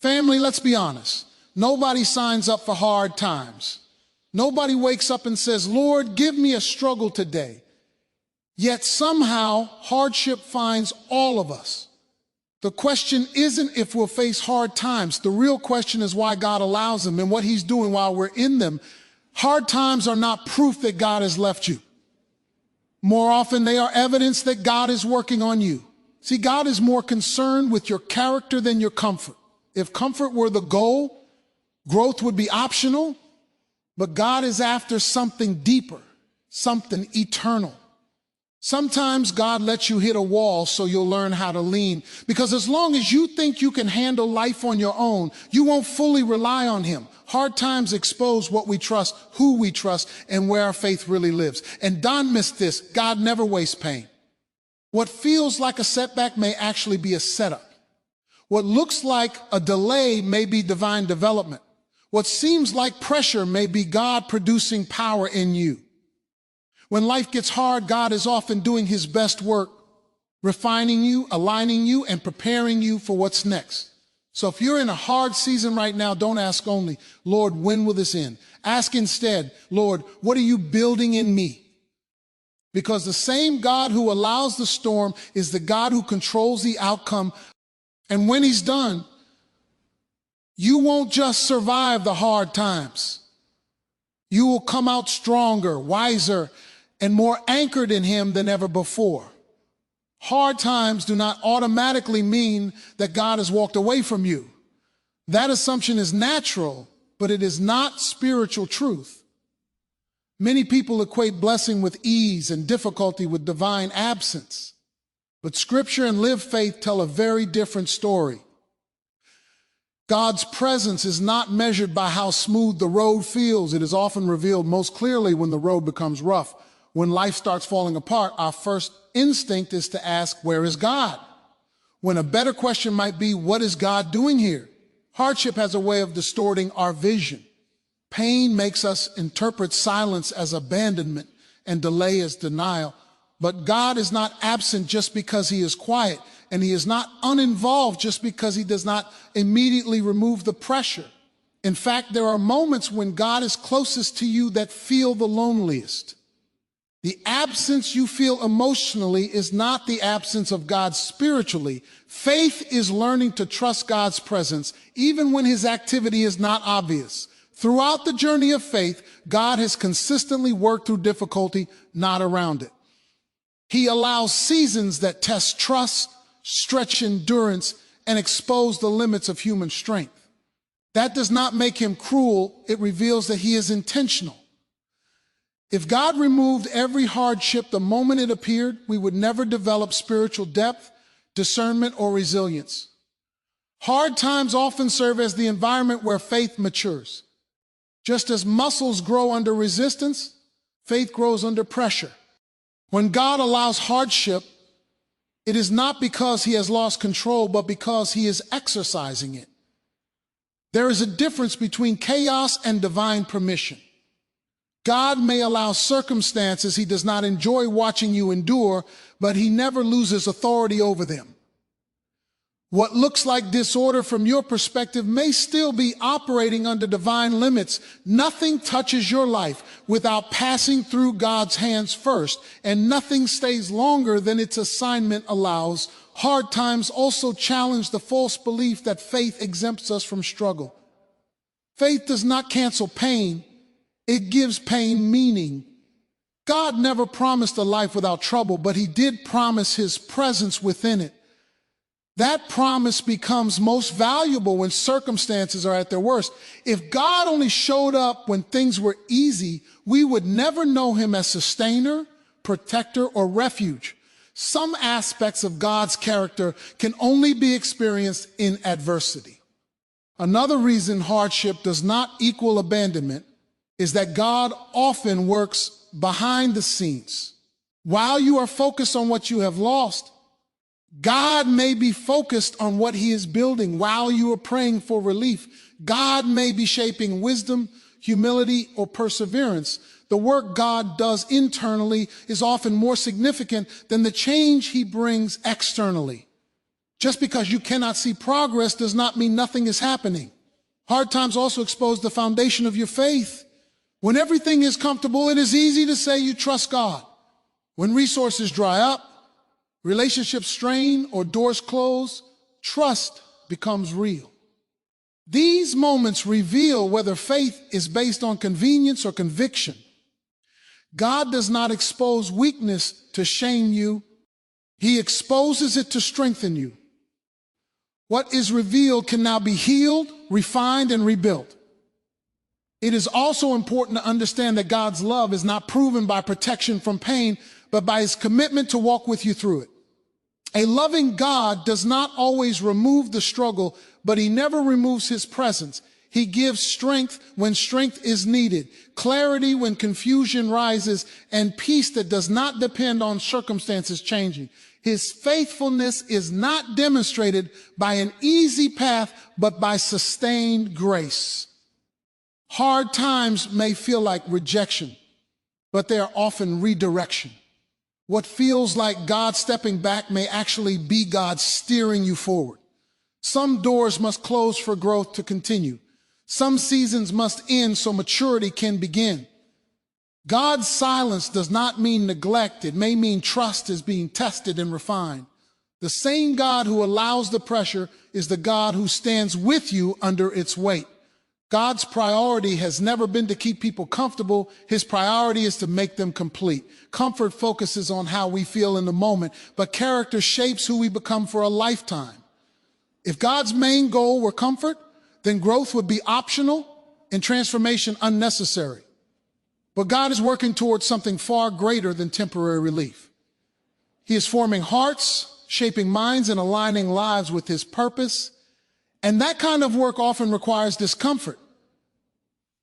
Family, let's be honest. Nobody signs up for hard times. Nobody wakes up and says, Lord, give me a struggle today. Yet somehow hardship finds all of us. The question isn't if we'll face hard times. The real question is why God allows them and what he's doing while we're in them. Hard times are not proof that God has left you. More often, they are evidence that God is working on you. See, God is more concerned with your character than your comfort. If comfort were the goal, growth would be optional, but God is after something deeper, something eternal. Sometimes God lets you hit a wall so you'll learn how to lean, because as long as you think you can handle life on your own, you won't fully rely on him. Hard times expose what we trust, who we trust, and where our faith really lives. And don't miss this, God never wastes pain. What feels like a setback may actually be a setup. What looks like a delay may be divine development. What seems like pressure may be God producing power in you. When life gets hard, God is often doing his best work, refining you, aligning you, and preparing you for what's next. So if you're in a hard season right now, don't ask only, Lord, when will this end? Ask instead, Lord, what are you building in me? Because the same God who allows the storm is the God who controls the outcome. And when he's done, you won't just survive the hard times. You will come out stronger, wiser, and more anchored in him than ever before. Hard times do not automatically mean that God has walked away from you. That assumption is natural, but it is not spiritual truth. Many people equate blessing with ease and difficulty with divine absence. But Scripture and lived faith tell a very different story. God's presence is not measured by how smooth the road feels. It is often revealed most clearly when the road becomes rough. When life starts falling apart, our first instinct is to ask, where is God? When a better question might be, what is God doing here? Hardship has a way of distorting our vision. Pain makes us interpret silence as abandonment and delay as denial. But God is not absent just because he is quiet, and he is not uninvolved just because he does not immediately remove the pressure. In fact, there are moments when God is closest to you that feel the loneliest. The absence you feel emotionally is not the absence of God spiritually. Faith is learning to trust God's presence even when his activity is not obvious. Throughout the journey of faith, God has consistently worked through difficulty, not around it. He allows seasons that test trust, stretch endurance, and expose the limits of human strength. That does not make him cruel. It reveals that he is intentional. If God removed every hardship the moment it appeared, we would never develop spiritual depth, discernment, or resilience. Hard times often serve as the environment where faith matures. Just as muscles grow under resistance, faith grows under pressure. When God allows hardship, it is not because he has lost control, but because he is exercising it. There is a difference between chaos and divine permission. God may allow circumstances he does not enjoy watching you endure, but he never loses authority over them. What looks like disorder from your perspective may still be operating under divine limits. Nothing touches your life without passing through God's hands first, and nothing stays longer than its assignment allows. Hard times also challenge the false belief that faith exempts us from struggle. Faith does not cancel pain. It gives pain meaning. God never promised a life without trouble, but he did promise his presence within it. That promise becomes most valuable when circumstances are at their worst. If God only showed up when things were easy, we would never know him as sustainer, protector, or refuge. Some aspects of God's character can only be experienced in adversity. Another reason hardship does not equal abandonment is that God often works behind the scenes. While you are focused on what you have lost, God may be focused on what he is building. While you are praying for relief, God may be shaping wisdom, humility, or perseverance. The work God does internally is often more significant than the change he brings externally. Just because you cannot see progress does not mean nothing is happening. Hard times also expose the foundation of your faith. When everything is comfortable, it is easy to say you trust God. When resources dry up, relationships strain, or doors close, trust becomes real. These moments reveal whether faith is based on convenience or conviction. God does not expose weakness to shame you. He exposes it to strengthen you. What is revealed can now be healed, refined, and rebuilt. It is also important to understand that God's love is not proven by protection from pain, but by his commitment to walk with you through it. A loving God does not always remove the struggle, but he never removes his presence. He gives strength when strength is needed, clarity when confusion rises, and peace that does not depend on circumstances changing. His faithfulness is not demonstrated by an easy path, but by sustained grace. Hard times may feel like rejection, but they are often redirection. What feels like God stepping back may actually be God steering you forward. Some doors must close for growth to continue. Some seasons must end so maturity can begin. God's silence does not mean neglect. It may mean trust is being tested and refined. The same God who allows the pressure is the God who stands with you under its weight. God's priority has never been to keep people comfortable. His priority is to make them complete. Comfort focuses on how we feel in the moment, but character shapes who we become for a lifetime. If God's main goal were comfort, then growth would be optional and transformation unnecessary. But God is working towards something far greater than temporary relief. He is forming hearts, shaping minds, and aligning lives with his purpose. And that kind of work often requires discomfort.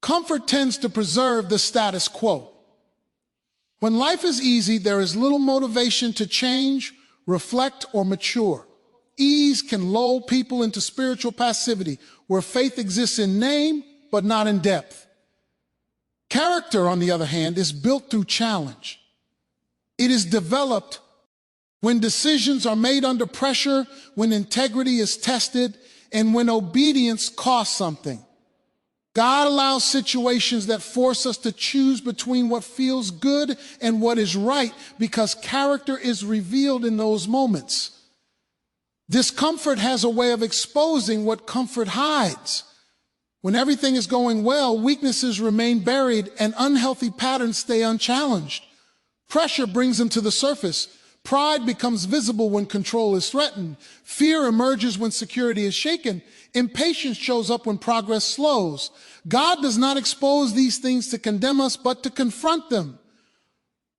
Comfort tends to preserve the status quo. When life is easy, there is little motivation to change, reflect, or mature. Ease can lull people into spiritual passivity, where faith exists in name, but not in depth. Character, on the other hand, is built through challenge. It is developed when decisions are made under pressure, when integrity is tested, and when obedience costs something. God allows situations that force us to choose between what feels good and what is right, because character is revealed in those moments. Discomfort has a way of exposing what comfort hides. When everything is going well, weaknesses remain buried and unhealthy patterns stay unchallenged. Pressure brings them to the surface. Pride becomes visible when control is threatened. Fear emerges when security is shaken. Impatience shows up when progress slows. God does not expose these things to condemn us, but to confront them.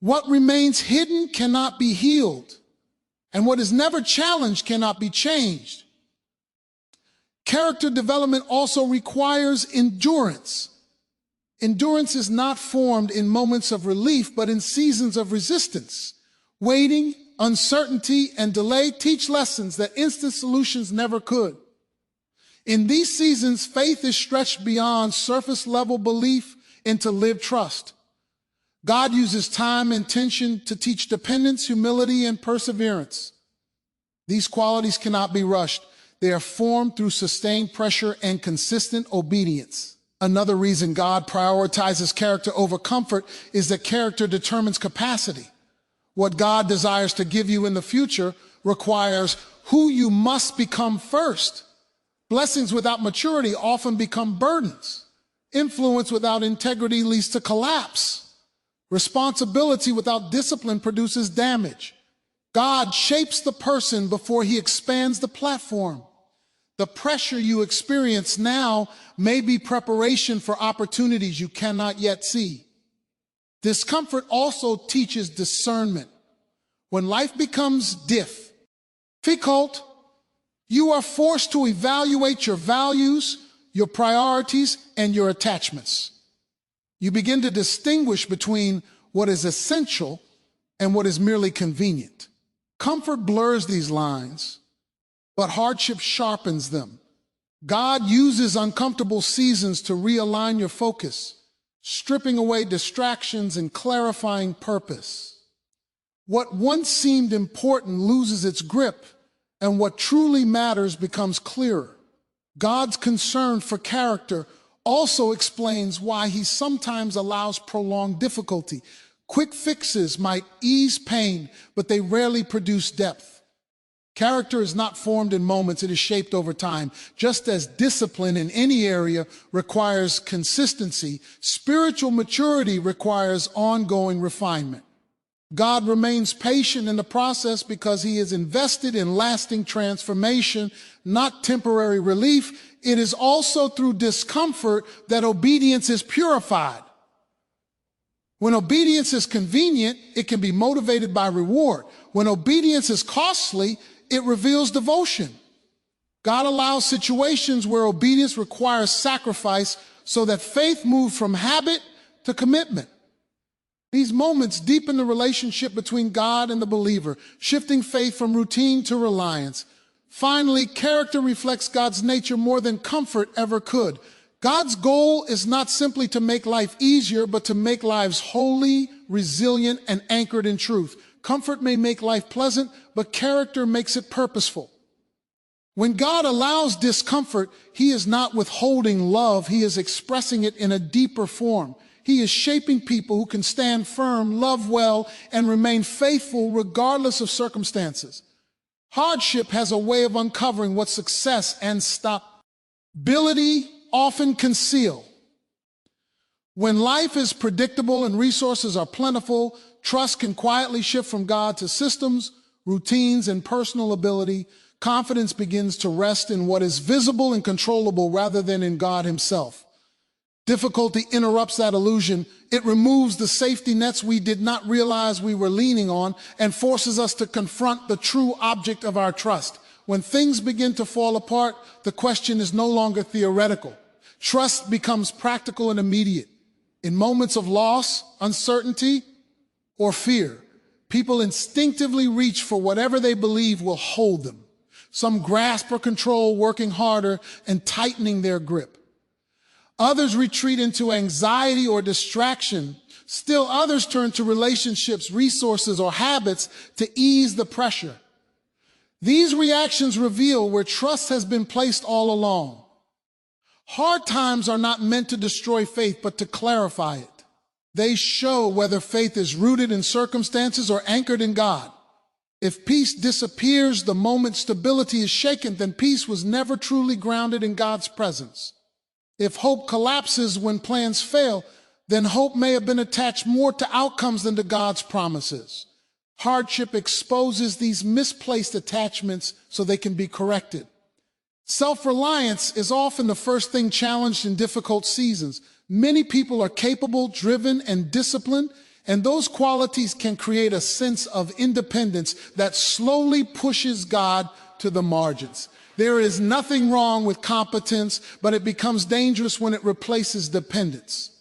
What remains hidden cannot be healed, and what is never challenged cannot be changed. Character development also requires endurance. Endurance is not formed in moments of relief, but in seasons of resistance. Waiting, uncertainty, and delay teach lessons that instant solutions never could. In these seasons, faith is stretched beyond surface level belief into lived trust. God uses time and tension to teach dependence, humility, and perseverance. These qualities cannot be rushed. They are formed through sustained pressure and consistent obedience. Another reason God prioritizes character over comfort is that character determines capacity. What God desires to give you in the future requires who you must become first. Blessings without maturity often become burdens. Influence without integrity leads to collapse. Responsibility without discipline produces damage. God shapes the person before he expands the platform. The pressure you experience now may be preparation for opportunities you cannot yet see. Discomfort also teaches discernment. When life becomes difficult, you are forced to evaluate your values, your priorities, and your attachments. You begin to distinguish between what is essential and what is merely convenient. Comfort blurs these lines, but hardship sharpens them. God uses uncomfortable seasons to realign your focus, stripping away distractions and clarifying purpose. What once seemed important loses its grip and what truly matters becomes clearer. God's concern for character also explains why he sometimes allows prolonged difficulty. Quick fixes might ease pain, but they rarely produce depth. Character is not formed in moments, it is shaped over time. Just as discipline in any area requires consistency, spiritual maturity requires ongoing refinement. God remains patient in the process because he is invested in lasting transformation, not temporary relief. It is also through discomfort that obedience is purified. When obedience is convenient, it can be motivated by reward. When obedience is costly, it reveals devotion. God allows situations where obedience requires sacrifice so that faith moves from habit to commitment. These moments deepen the relationship between God and the believer, shifting faith from routine to reliance. Finally, character reflects God's nature more than comfort ever could. God's goal is not simply to make life easier, but to make lives holy, resilient, and anchored in truth. Comfort may make life pleasant, but character makes it purposeful. When God allows discomfort, he is not withholding love, he is expressing it in a deeper form. He is shaping people who can stand firm, love well, and remain faithful regardless of circumstances. Hardship has a way of uncovering what success and stability often conceal. When life is predictable and resources are plentiful, trust can quietly shift from God to systems, routines, and personal ability. Confidence begins to rest in what is visible and controllable rather than in God himself. Difficulty interrupts that illusion. It removes the safety nets we did not realize we were leaning on and forces us to confront the true object of our trust. When things begin to fall apart, the question is no longer theoretical. Trust becomes practical and immediate. In moments of loss, uncertainty, or fear, people instinctively reach for whatever they believe will hold them. Some grasp for control, working harder and tightening their grip. Others retreat into anxiety or distraction. Still others turn to relationships, resources, or habits to ease the pressure. These reactions reveal where trust has been placed all along. Hard times are not meant to destroy faith, but to clarify it. They show whether faith is rooted in circumstances or anchored in God. If peace disappears the moment stability is shaken, then peace was never truly grounded in God's presence. If hope collapses when plans fail, then hope may have been attached more to outcomes than to God's promises. Hardship exposes these misplaced attachments so they can be corrected. Self-reliance is often the first thing challenged in difficult seasons. Many people are capable, driven, and disciplined, and those qualities can create a sense of independence that slowly pushes God to the margins. There is nothing wrong with competence, but it becomes dangerous when it replaces dependence.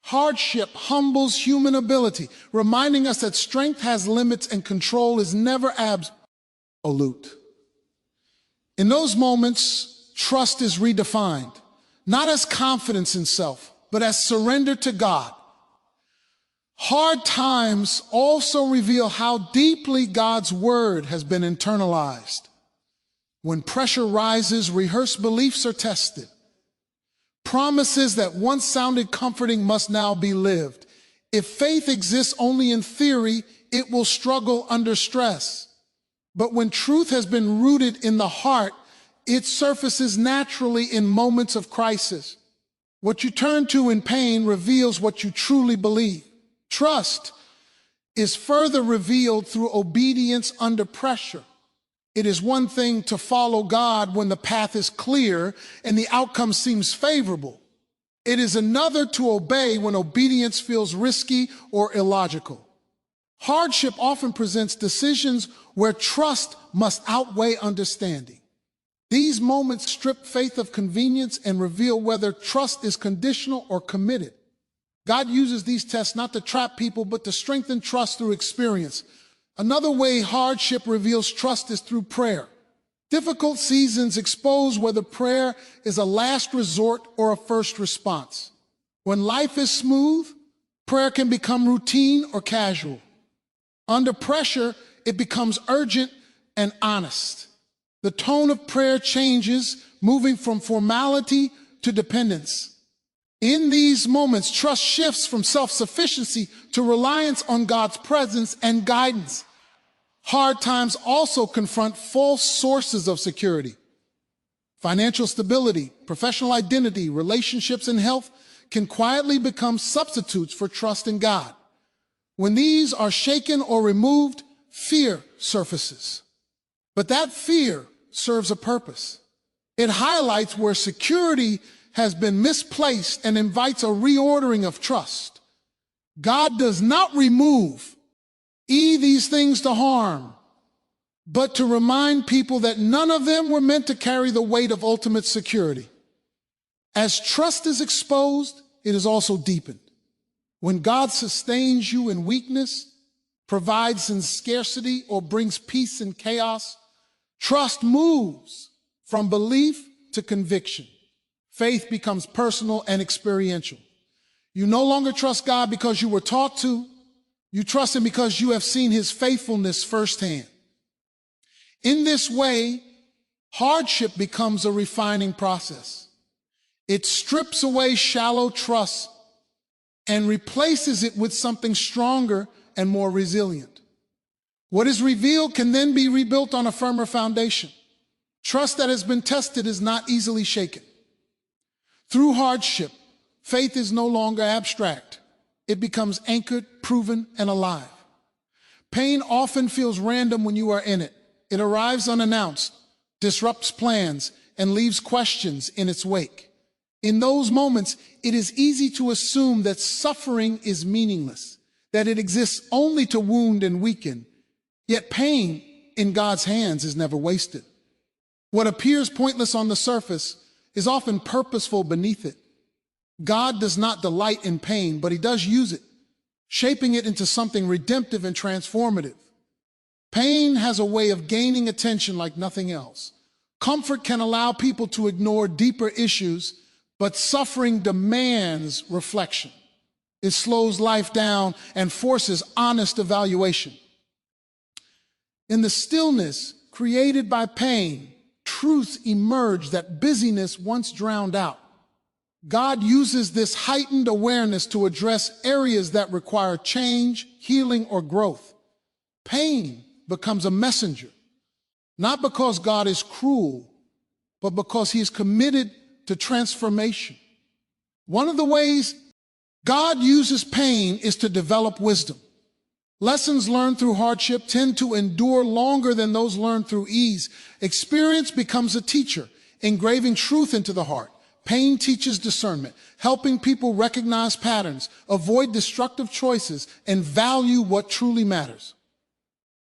Hardship humbles human ability, reminding us that strength has limits and control is never absolute. In those moments, trust is redefined, not as confidence in self, but as surrender to God. Hard times also reveal how deeply God's word has been internalized. When pressure rises, rehearsed beliefs are tested. Promises that once sounded comforting must now be lived. If faith exists only in theory, it will struggle under stress. But when truth has been rooted in the heart, it surfaces naturally in moments of crisis. What you turn to in pain reveals what you truly believe. Trust is further revealed through obedience under pressure. It is one thing to follow God when the path is clear and the outcome seems favorable. It is another to obey when obedience feels risky or illogical. Hardship often presents decisions where trust must outweigh understanding. These moments strip faith of convenience and reveal whether trust is conditional or committed. God uses these tests not to trap people, but to strengthen trust through experience. Another way hardship reveals trust is through prayer. Difficult seasons expose whether prayer is a last resort or a first response. When life is smooth, prayer can become routine or casual. Under pressure, it becomes urgent and honest. The tone of prayer changes, moving from formality to dependence. In these moments, trust shifts from self-sufficiency to reliance on God's presence and guidance. Hard times also confront false sources of security. Financial stability, professional identity, relationships, and health can quietly become substitutes for trust in God. When these are shaken or removed, fear surfaces. But that fear serves a purpose. It highlights where security has been misplaced and invites a reordering of trust. God does not remove these things to harm, but to remind people that none of them were meant to carry the weight of ultimate security. As trust is exposed, it is also deepened. When God sustains you in weakness, provides in scarcity, or brings peace in chaos, trust moves from belief to conviction. Faith becomes personal and experiential. You no longer trust God because you were taught to. You trust Him because you have seen His faithfulness firsthand. In this way, hardship becomes a refining process. It strips away shallow trust and replaces it with something stronger and more resilient. What is revealed can then be rebuilt on a firmer foundation. Trust that has been tested is not easily shaken. Through hardship, faith is no longer abstract. It becomes anchored, proven, and alive. Pain often feels random when you are in it. It arrives unannounced, disrupts plans, and leaves questions in its wake. In those moments, it is easy to assume that suffering is meaningless, that it exists only to wound and weaken. Yet pain in God's hands is never wasted. What appears pointless on the surface is often purposeful beneath it. God does not delight in pain, but He does use it, shaping it into something redemptive and transformative. Pain has a way of gaining attention like nothing else. Comfort can allow people to ignore deeper issues, but suffering demands reflection. It slows life down and forces honest evaluation. In the stillness created by pain, truths emerge that busyness once drowned out. God uses this heightened awareness to address areas that require change, healing, or growth. Pain becomes a messenger, not because God is cruel, but because He is committed to transformation. One of the ways God uses pain is to develop wisdom. Lessons learned through hardship tend to endure longer than those learned through ease. Experience becomes a teacher, engraving truth into the heart. Pain teaches discernment, helping people recognize patterns, avoid destructive choices, and value what truly matters.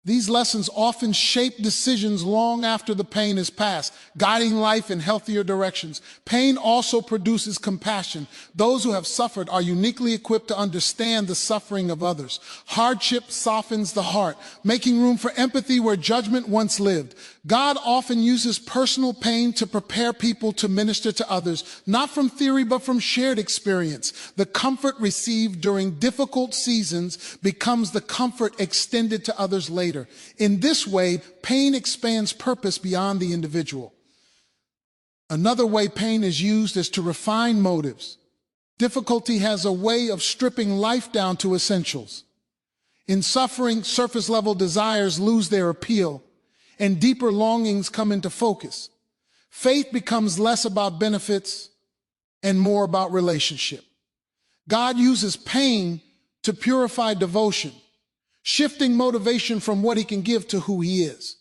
These lessons often shape decisions long after the pain is past, guiding life in healthier directions. Pain also produces compassion. Those who have suffered are uniquely equipped to understand the suffering of others. Hardship softens the heart, making room for empathy where judgment once lived. God often uses personal pain to prepare people to minister to others, not from theory, but from shared experience. The comfort received during difficult seasons becomes the comfort extended to others later. In this way, pain expands purpose beyond the individual. Another way pain is used is to refine motives. Difficulty has a way of stripping life down to essentials. In suffering, surface-level desires lose their appeal, and deeper longings come into focus. Faith becomes less about benefits and more about relationship. God uses pain to purify devotion, shifting motivation from what He can give to who He is.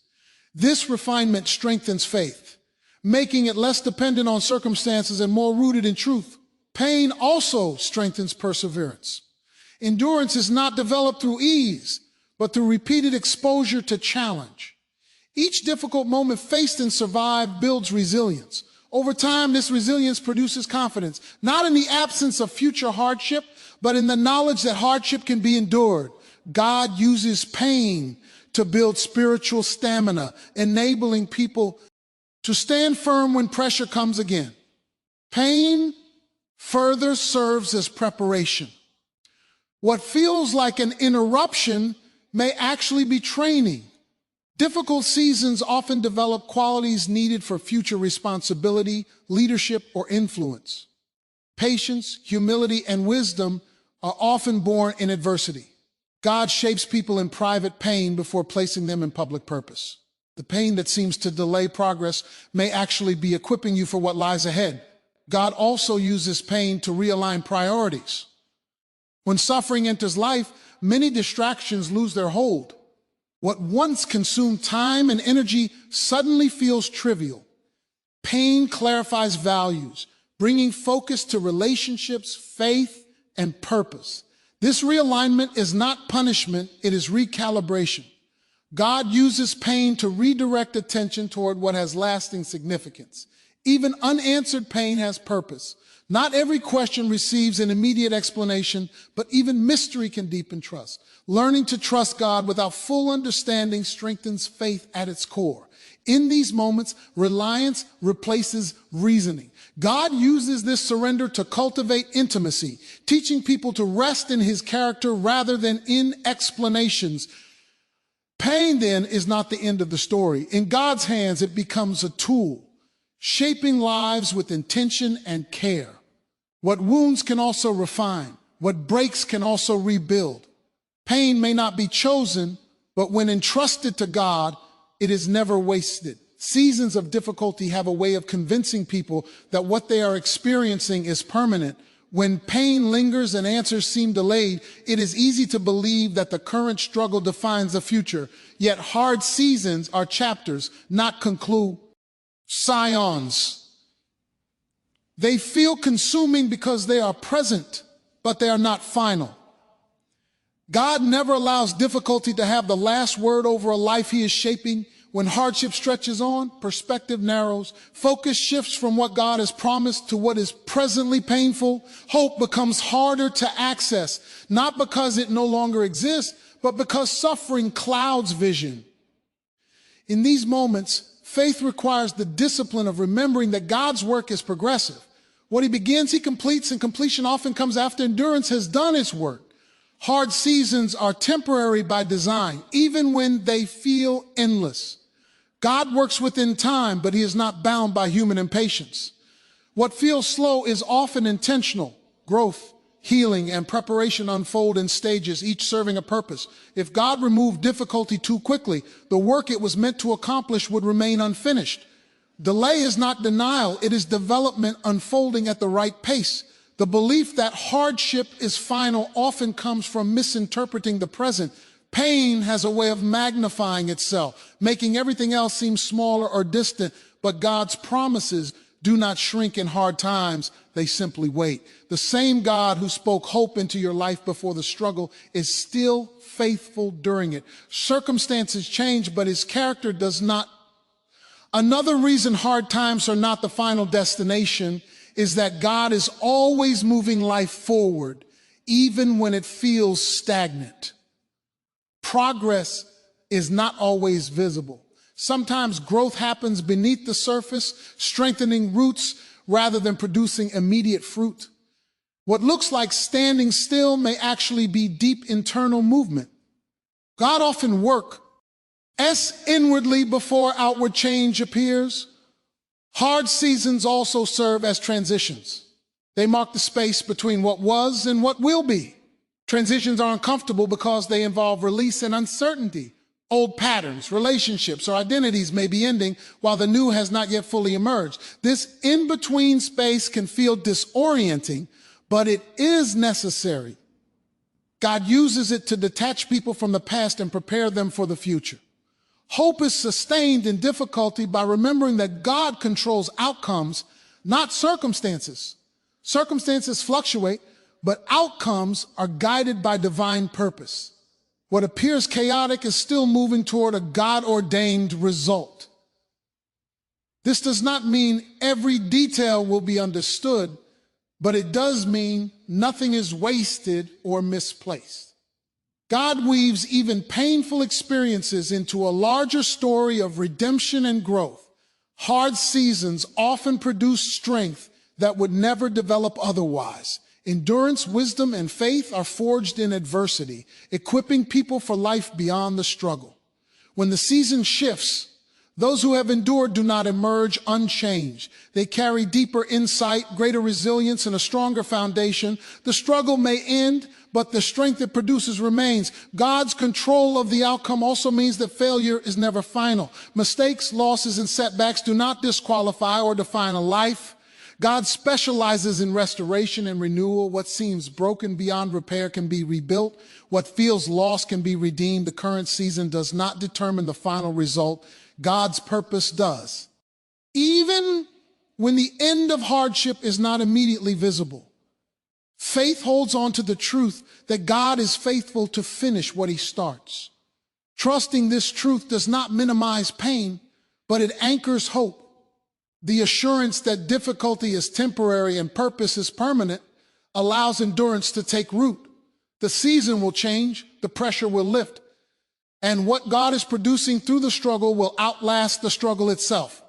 This refinement strengthens faith, making it less dependent on circumstances and more rooted in truth. Pain also strengthens perseverance. Endurance is not developed through ease, but through repeated exposure to challenge. Each difficult moment faced and survived builds resilience. Over time, this resilience produces confidence, not in the absence of future hardship, but in the knowledge that hardship can be endured. God uses pain to build spiritual stamina, enabling people to stand firm when pressure comes again. Pain further serves as preparation. What feels like an interruption may actually be training. Difficult seasons often develop qualities needed for future responsibility, leadership, or influence. Patience, humility, and wisdom are often born in adversity. God shapes people in private pain before placing them in public purpose. The pain that seems to delay progress may actually be equipping you for what lies ahead. God also uses pain to realign priorities. When suffering enters life, many distractions lose their hold. What once consumed time and energy suddenly feels trivial. Pain clarifies values, bringing focus to relationships, faith, and purpose. This realignment is not punishment, it is recalibration. God uses pain to redirect attention toward what has lasting significance. Even unanswered pain has purpose. Not every question receives an immediate explanation, but even mystery can deepen trust. Learning to trust God without full understanding strengthens faith at its core. In these moments, reliance replaces reasoning. God uses this surrender to cultivate intimacy, teaching people to rest in his character rather than in explanations. Pain, then, is not the end of the story. In God's hands, it becomes a tool, shaping lives with intention and care. What wounds can also refine, what breaks can also rebuild. Pain may not be chosen, but when entrusted to God, it is never wasted. Seasons of difficulty have a way of convincing people that what they are experiencing is permanent. When pain lingers and answers seem delayed, it is easy to believe that the current struggle defines the future. Yet hard seasons are chapters, not conclusions. They feel consuming because they are present, but they are not final. God never allows difficulty to have the last word over a life he is shaping. When hardship stretches on, perspective narrows, focus shifts from what God has promised to what is presently painful. Hope becomes harder to access, not because it no longer exists, but because suffering clouds vision. In these moments, faith requires the discipline of remembering that God's work is progressive. What he begins, he completes, and completion often comes after endurance has done its work. Hard seasons are temporary by design, even when they feel endless. God works within time, but he is not bound by human impatience. What feels slow is often intentional. Growth, healing, and preparation unfold in stages, each serving a purpose. If God removed difficulty too quickly, the work it was meant to accomplish would remain unfinished. Delay is not denial, it is development unfolding at the right pace. The belief that hardship is final often comes from misinterpreting the present. Pain has a way of magnifying itself, making everything else seem smaller or distant, but God's promises do not shrink in hard times, they simply wait. The same God who spoke hope into your life before the struggle is still faithful during it. Circumstances change, but his character does not. Another reason hard times are not the final destination is that God is always moving life forward, even when it feels stagnant. Progress is not always visible. Sometimes growth happens beneath the surface, strengthening roots rather than producing immediate fruit. What looks like standing still may actually be deep internal movement. God often works inwardly before outward change appears. Hard seasons also serve as transitions. They mark the space between what was and what will be. Transitions are uncomfortable because they involve release and uncertainty. Old patterns, relationships, or identities may be ending while the new has not yet fully emerged. This in-between space can feel disorienting, but it is necessary. God uses it to detach people from the past and prepare them for the future. Hope is sustained in difficulty by remembering that God controls outcomes, not circumstances. Circumstances fluctuate, but outcomes are guided by divine purpose. What appears chaotic is still moving toward a God-ordained result. This does not mean every detail will be understood, but it does mean nothing is wasted or misplaced. God weaves even painful experiences into a larger story of redemption and growth. Hard seasons often produce strength that would never develop otherwise. Endurance, wisdom, and faith are forged in adversity, equipping people for life beyond the struggle. When the season shifts, those who have endured do not emerge unchanged. They carry deeper insight, greater resilience, and a stronger foundation. The struggle may end, but the strength it produces remains. God's control of the outcome also means that failure is never final. Mistakes, losses, and setbacks do not disqualify or define a life. God specializes in restoration and renewal. What seems broken beyond repair can be rebuilt. What feels lost can be redeemed. The current season does not determine the final result. God's purpose does. Even when the end of hardship is not immediately visible, faith holds on to the truth that God is faithful to finish what he starts. Trusting this truth does not minimize pain, but it anchors hope. The assurance that difficulty is temporary and purpose is permanent allows endurance to take root. The season will change, the pressure will lift, and what God is producing through the struggle will outlast the struggle itself.